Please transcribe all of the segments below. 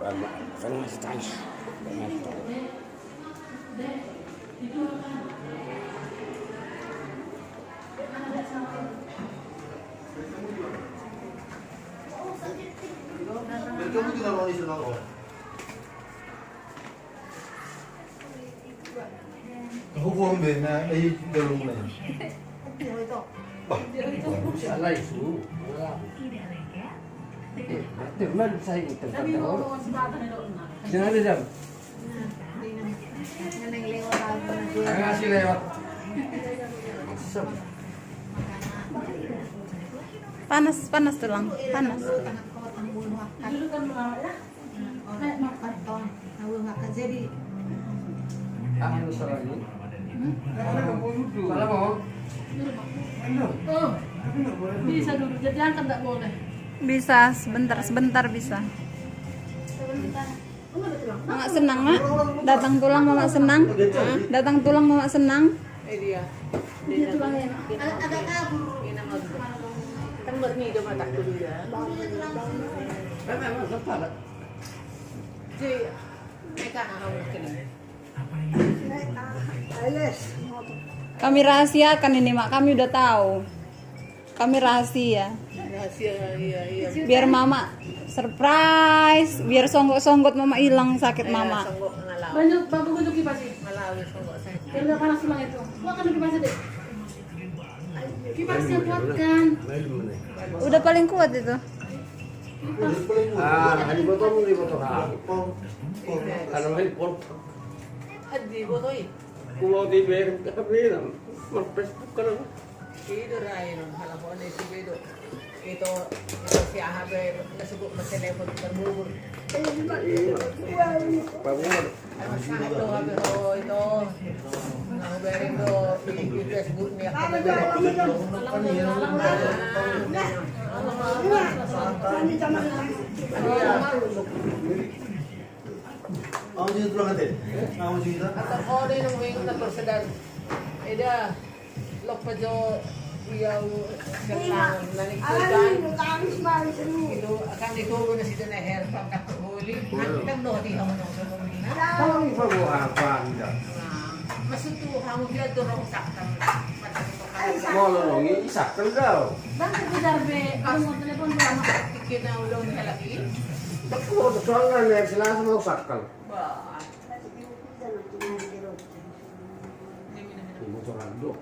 Kan masih tanya. Kamu juga mau disuruh aku? Aku buang bena, dalung na yun. Bah, Salah itu. Teman saya itu. Jangan ada. Ngasih lewat. Panas tulang, panas. Jadi Anu salah ini. Salah mau. Oh, bisa dulu. Jadi angkat nggak boleh. Bisa, sebentar bisa. Mama senang, Mak. Datang tulang Mama senang. Datang tulang Mama senang. dia. Dia tulangnya. Agak kabur. Ini nama kan bernido mata dulu ya. Memang salah. Jadi mereka harus kena. Kami rahasiakan ini, Mak. Kami udah tahu. Kami rahasia. Rahasia iya. Biar Mama surprise, biar songgok-songgot Mama hilang sakit Mama. Songgok ngalaw. Banyak bangku untuk kipas sih. Ngalaw songgok saya. Biar nggak panas tulang itu. Gua akan kipas deh. Kipasnya kuatkan. Udah paling kuat itu. Hari potong Karena main pon. Adi botoi. Kulo di ber tapi Facebook kan. Itu rain halaman itu bedo. Itu si Ahabe nasubuk sa telepon terbubur. Bangun. Ito habi ho ito. Nang bering do di Facebook niya Ako dito tulungan natin. Ako dito. Atau kau ni nung wing na persedar. Eda lok pa jo iyaw galang nanikutan. Itu akan dituro na sila na hair pang kakahuli. Ang no di ako nung sumumina. Tahu ibu apa tidak? Masuto hamo bila dorong saktan. Mau nolongi sakit kau. Bakit ko darbe? Ano mo telepon ko lama? Kina ulong niya lagi. Betul, soalnya yang selasa mau sakit. Ba. Ibu orang dulu.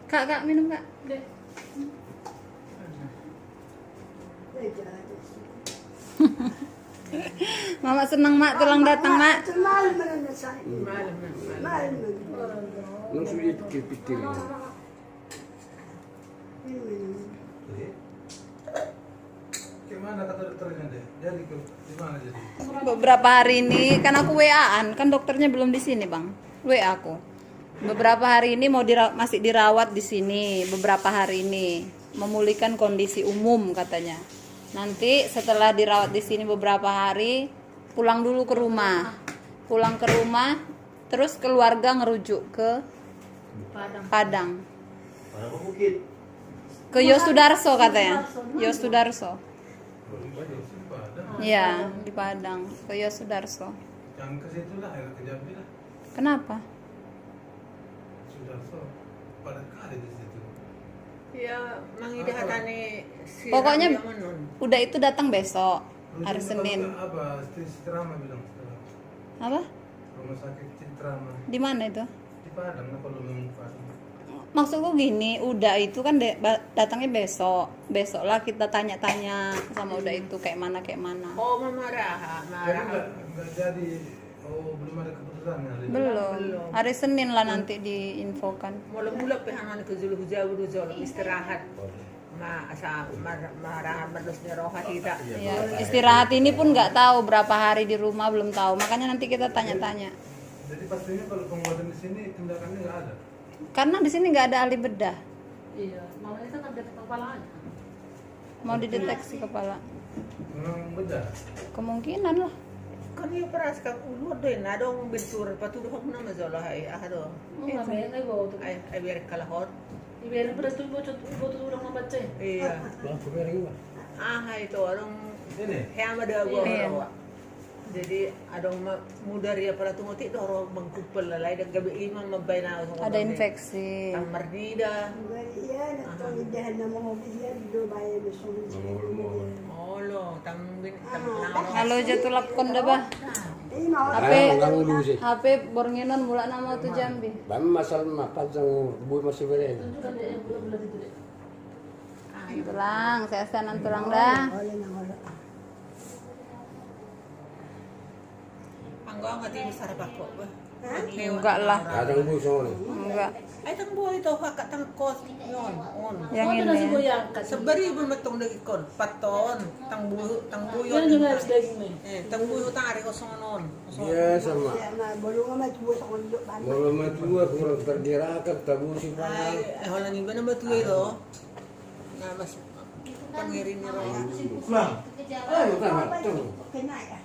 Kak, minum, Kak. Dek. Mama senang, Mak, tulang datang, Mak. Malam na. Yang sulit pikir. Gimana kata dokternya deh? Jadi gimana jadi? Beberapa hari ini kan aku WA-an, kan dokternya belum di sini, Bang. WA aku. Beberapa hari ini masih dirawat di sini, beberapa hari ini memulihkan kondisi umum katanya. Nanti setelah dirawat di sini beberapa hari, pulang dulu ke rumah. Pulang ke rumah, terus keluarga ngerujuk ke Padang. Para bukit. Ke Yosudarso katanya. Yosudarso. Iya, di Padang. Ke Yosudarso. Jangan ke situ lah, ke Jambi lah. Kenapa? Sudah so. Padat kali di situ. Ya, mangida hatane si Pokoknya Rabi yang menun. udah itu datang besok, hari Kalau Senin. Apa? Citrama bilang setelah. Apa? Rumah sakit Citrama Di mana itu? di Padang, apa lu memang Padang? Maksudku gini, udah itu kan datangnya besok. Besok lah kita tanya-tanya sama udah itu kayak mana. Oh, marah. Jadi nggak jadi. Oh, belum ada keputusan hari ini. Belum. Belum. Hari Senin lah nanti diinfokan. Mula-mula pehangan ke Zulu Hujawu Zul istirahat. Marahan berdosnya roha tidak. Ya, istirahat ini pun nggak tahu berapa hari di rumah, belum tahu. Makanya nanti kita tanya-tanya. Jadi pastinya kalau pengobatan di sini tindakannya nggak ada. Karena di sini nggak ada ahli bedah. Iya, malah itu kan detek kepala aja. Mau dideteksi kepala. Memang beda. Kemungkinan lah. Kan yung paras kang ulod din na dong bilsur patudo ko na mazolo ay ahado. Nggak bayang ay bawa tuh. Ay ber kalahot. Iberin beres tuh buat ulang membaca. Iya. Lah, kemarin gua. Ah itu orang Ini. hema ada gua. Iya. Jadi adong muda ria para tumuti doro mangkupel lalai dan gabi imam mabay na Ada infeksi. tang mardida. Iya, nagtawid na mga biyan, do bayan na sunod. Olo tang Halo jatulap kon dah bah. HP borngenon mula nama tu Jambi. Bam masal mapajang bui masih beren. Tulang, saya sanan tulang dah. Wala na wala. Anggo ang ating sarap ako ba? Enggak lah, Kadang bui soalnya. enggak. Ay tang buhay to haka tang kos yon on. Yang Ano na ini. sibuyang ka? Sabari ba matong dagikon paton tang buyo Yan yung guys daging mo. tang buyo tang ari ko sonon. Iya sama. Kaya na, balo nga matuwa sa kondo. Malam matua kurang tergerakkan tabu si panai. Ay wala ni ba na matuloy ro? Na mas pangirin ni ro. Ayo tamat tuh. Kinaya.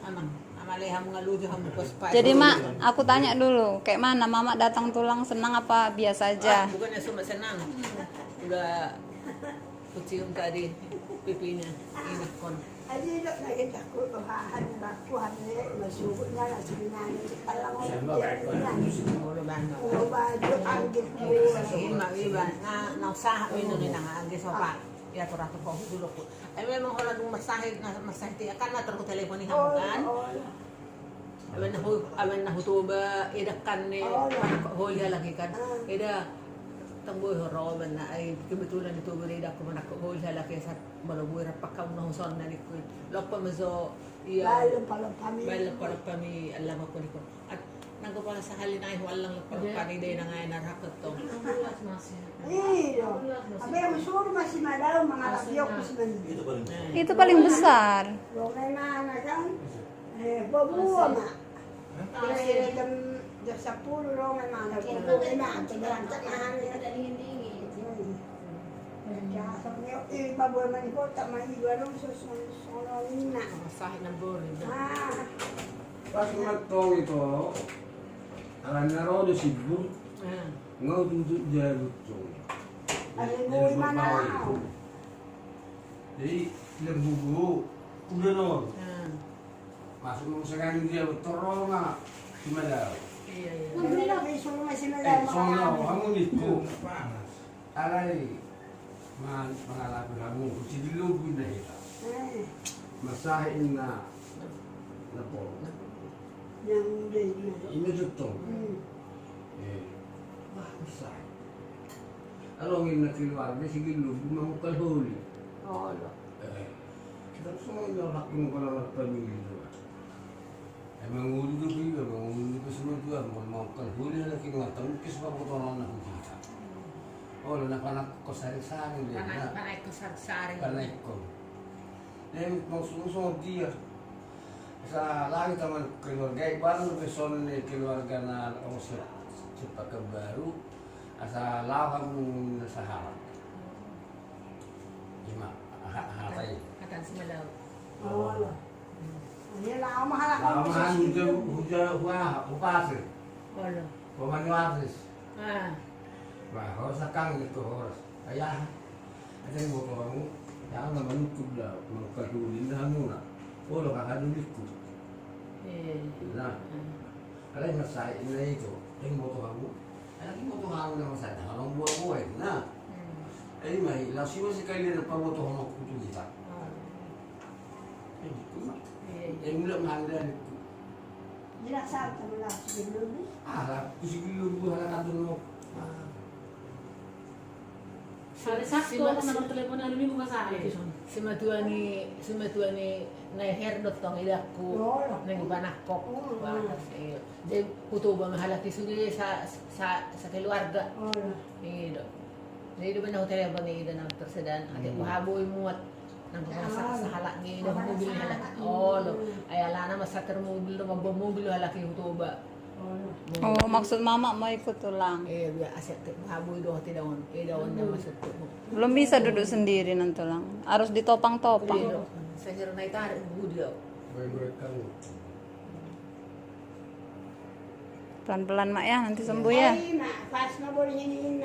Amang amaliham nga lujo ham pas. Jadi mak, aku tanya dulu, kayak mana mama datang tulang senang apa biasa aja? Bukannya cuma senang. Udah kucium tadi pipinya ini kon. Adi na nakita ko, bahahan ba ko, masugod na na, sinanay. Alam mo, Ulo banda. ulo ba, do ang gito. Sige maiba na usaha mo ni nang agi sopa. Ya to ko dulo ko. Ay memang wala nung masahid na masahid akan na ko telepon ni hamukan. Awen na hutuba idakan ni hoya lagi kan. Ida tangboy horoban na ay kebetulan itu berida ko manak hoya lagi sa malaboy ra pakaw na huson na ni ko. Lokpa mazo iya Lalo pala kami. bala para kami alam ko ni ko. At nangko pala sa halin ay walang pagpani day na nga narakot to. Iyo. Abi, ang suro masih malaw, mga labyok ko si Mandi. Itu paling besar. Rongay na kan, babuwa ma. Kaya dam sa pulo rongay ma, nagpupuloy na, tagalang tanahan niya. Kaya sabi niyo, babuwa man ko, tamahiwa rin sa susunod na. Masahid ng bori. Pas matong itu, akan narodo si bu, ngau tutup jalut tuh. Alin mo mana ako. Jadi lembubu, udah no. Masuk mau sekarang dia betorong nggak? Gimana? Iya iya. Nagpila, may suro masih malaw, mga Soalnya labyok. kamu itu alay mengalami kamu si dilubin na kita. Masahin na po. Yang day na. Ini tuh. Wah, besar. Alongin na keluarga si dilubin mau kalhuli. Oh, lo. Kita semua nolak yung kalau pamilya. Emang ulo juga, emang ulo ko semua juga mau kalhuli na kingatang kis pa ko na kita. Oh, na panak ko sari-sari dia. Panay ko sari-sari. Panay ko. Then mau susunod dia. Sa langit naman keluarga, ibaran person ni keluarga na o sa pagkabaru, asa lawang sa harap. Lima, hatay. Akan sumalaw. Oo. Yan lang ako mahalak ako. Lamahan huja upase, Oh, lo. pemanyuatis. Ah. Wah, sa kang itu horas. Ayah, ada yang mau kamu, jangan naman kubla, mau kadulin na muna. Polo kakadulit ko. Eh. Nah, kalau yang saya ini itu, yang motor kamu, lagi motor kamu nama saya, kalau buah-buah, nah, ini mah, langsung masih kali ada apa motor kamu kutu kita, yang mulai mengandalkan itu, Nilasabi mo lang sa binubi. kusigilog buah na kadulog, Hari Sabtu ako naman telepon ano minggu ka sa akin. Sumatuan ni na herdot tong idakku nang panakok. Jadi kutuba mahalaki sudi sa keluarga. Ido. Jadi ba na hotel ba ni ida na tersedan ate mahaboy muat nang sa halak ni ida mobil halak. Oh lo ay ala na masater mobil do mobil halaki kutuba. Oh, maksud mama mau ikut tulang. Biar aset mahaboy do tidawon. Idawon na masuk. Belum bisa duduk sendiri nan tulang. Harus ditopang-topang. Sa hero na itarik budi daw. buah-buah kamu. Pelan-pelan mak ya, nanti sembuh ya. Ay, pas na po rin yun